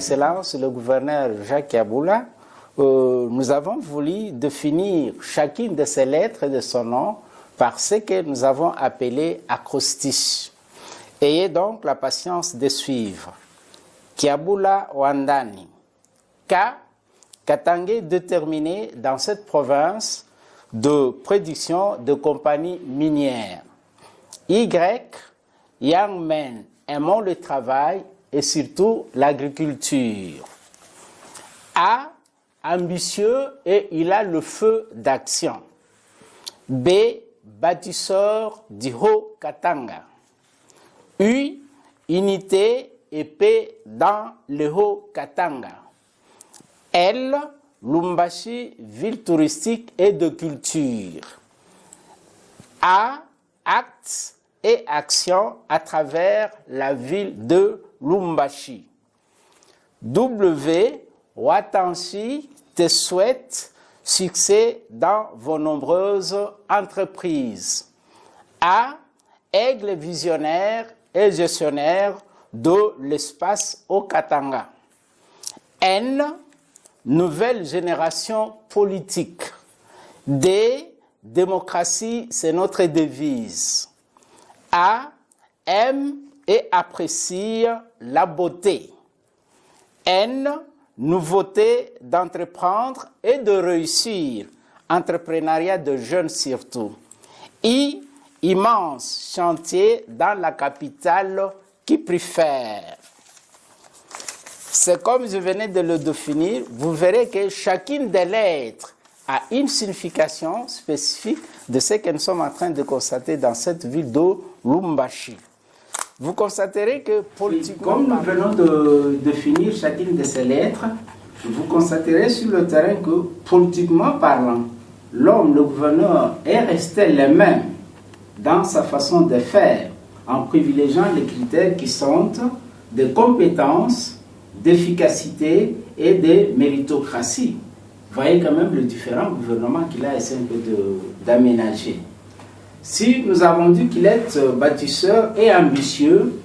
Excellence le gouverneur Jacques Yabula, nous avons voulu définir chacune de ces lettres et de son nom par ce que nous avons appelé acrostiche. Ayez donc la patience de suivre. Kiabula Wandani. K. Katangé déterminé dans cette province de production de compagnies minières. Y. Young men aimant le travail et surtout l'agriculture. A. Ambitieux et il a le feu d'action. B. Bâtisseur du Haut-Katanga. U. Unité et paix dans le Haut-Katanga. L. Lumbashi, ville touristique et de culture. A. Actes et actions à travers la ville de Lumbashi. W. Watanshi te souhaite succès dans vos nombreuses entreprises. A. Aigle visionnaire et gestionnaire de l'espace au Katanga. N. Nouvelle génération politique. D. Démocratie, c'est notre devise. A. Aime et apprécie la beauté. N. Nouveauté d'entreprendre et de réussir. Entrepreneuriat de jeunes surtout. I. Immense chantier dans la capitale qui préfère. C'est comme je venais de le définir, vous verrez que chacune des lettres a une signification spécifique de ce que nous sommes en train de constater dans cette ville de Lumbashi. Vous constaterez que politiquement, comme nous venons de définir chacune de ces lettres, vous constaterez sur le terrain que politiquement parlant, l'homme, le gouverneur, est resté le même dans sa façon de faire, en privilégiant les critères qui sont de compétences, d'efficacité et de méritocratie. Vous voyez quand même le différent gouvernement qu'il a essayé un peu d'aménager. Si nous avons dit qu'il est bâtisseur et ambitieux,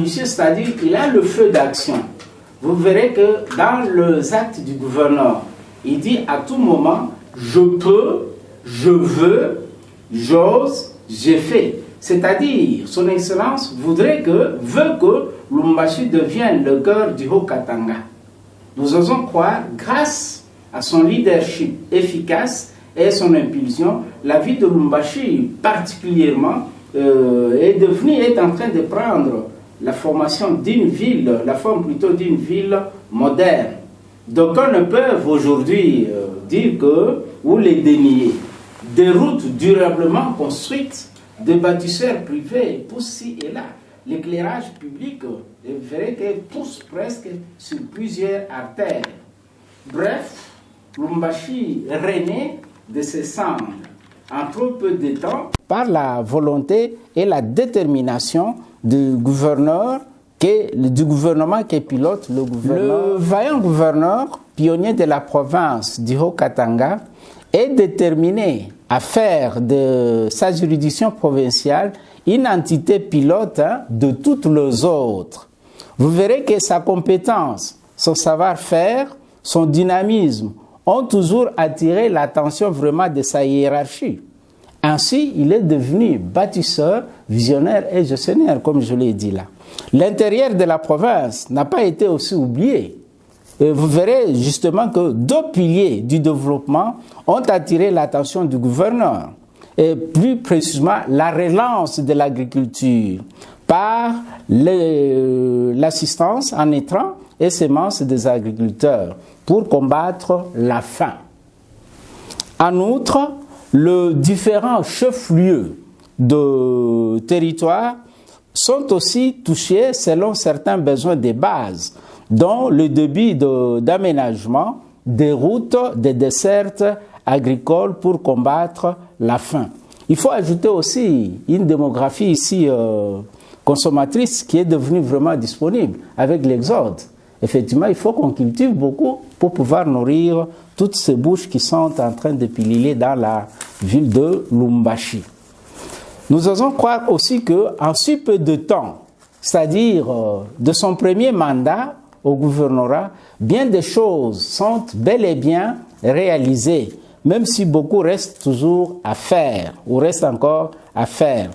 c'est-à-dire qu'il a le feu d'action. Vous verrez que dans les actes du gouverneur, il dit à tout moment, je peux, je veux, j'ose, j'ai fait. C'est-à-dire, son Excellence veut que Lumbashi devienne le cœur du Haut-Katanga. Nous osons croire, grâce à son leadership efficace et son impulsion, la ville de Lumbashi particulièrement est en train de prendre la formation d'une ville, la forme plutôt d'une ville moderne. D'aucuns ne peuvent aujourd'hui dire que, ou les dénier, des routes durablement construites, des bâtisseurs privés poussent ci et là. L'éclairage public, vous verrez qu'elle pousse presque sur plusieurs artères. Bref, Lumbashi renaît de ses cendres en trop peu de temps par la volonté et la détermination du gouvernement qui pilote le gouverneur. Le vaillant gouverneur, pionnier de la province du Haut-Katanga, est déterminé à faire de sa juridiction provinciale une entité pilote de toutes les autres. Vous verrez que sa compétence, son savoir-faire, son dynamisme ont toujours attiré l'attention vraiment de sa hiérarchie. Ainsi, il est devenu bâtisseur, visionnaire et gestionnaire, comme je l'ai dit là. L'intérieur de la province n'a pas été aussi oublié. Et vous verrez justement que deux piliers du développement ont attiré l'attention du gouverneur. Et plus précisément, la relance de l'agriculture par l'assistance en intrants et semences des agriculteurs pour combattre la faim. En outre, les différents chefs-lieux de territoire sont aussi touchés selon certains besoins de base, dont le débit d'aménagement des routes, des dessertes agricoles pour combattre la faim. Il faut ajouter aussi une démographie ici consommatrice qui est devenue vraiment disponible avec l'exode. Effectivement, il faut qu'on cultive beaucoup pour pouvoir nourrir toutes ces bouches qui sont en train de pililer dans la ville de Lumbashi. Nous osons croire aussi qu'en si peu de temps, c'est-à-dire de son premier mandat au gouvernorat, bien des choses sont bel et bien réalisées, même si beaucoup reste toujours à faire, ou reste encore à faire.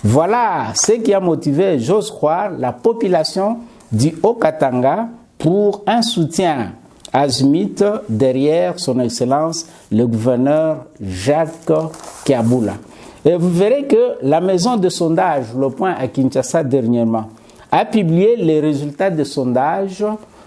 Voilà ce qui a motivé, j'ose croire, la population du Haut-Katanga pour un soutien azimut derrière son Excellence le gouverneur Jacques Kiaboula. Et vous verrez que la maison de sondage, Le Point à Kinshasa dernièrement, a publié les résultats de sondage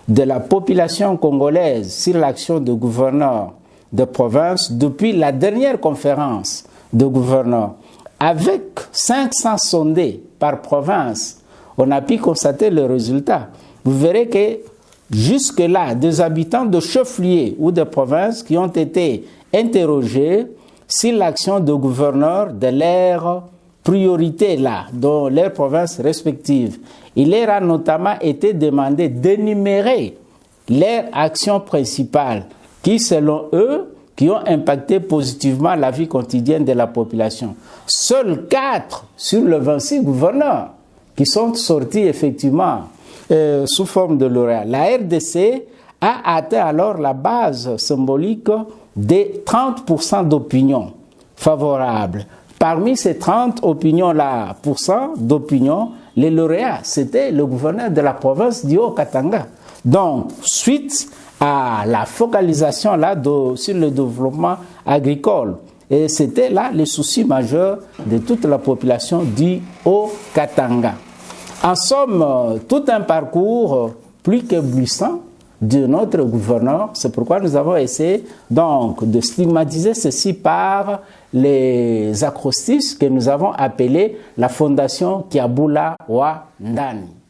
de la population congolaise sur l'action du gouverneur de province depuis la dernière conférence de gouverneurs. Avec 500 sondés par province, on a pu constater le résultat. Vous verrez que jusque-là, des habitants de chefs-lieux ou de provinces qui ont été interrogés sur l'action de gouverneurs de leurs priorités là, dans leurs provinces respectives. Il leur a notamment été demandé d'énumérer leurs actions principales qui, selon eux, qui ont impacté positivement la vie quotidienne de la population. Seuls 4 sur les 26 gouverneurs qui sont sortis effectivement sous forme de lauréats. La RDC a atteint alors la base symbolique des 30% d'opinions favorables. Parmi ces 30 opinions-là, d'opinions, les lauréats, c'était le gouverneur de la province du Haut-Katanga. Donc, suite à la focalisation là sur le développement agricole, et c'était là le souci majeur de toute la population du Haut-Katanga. En somme, tout un parcours plus qu'éblouissant de notre gouverneur. C'est pourquoi nous avons essayé donc de stigmatiser ceci par les acrostiches que nous avons appelés la Fondation Kiaboula wa Ndani.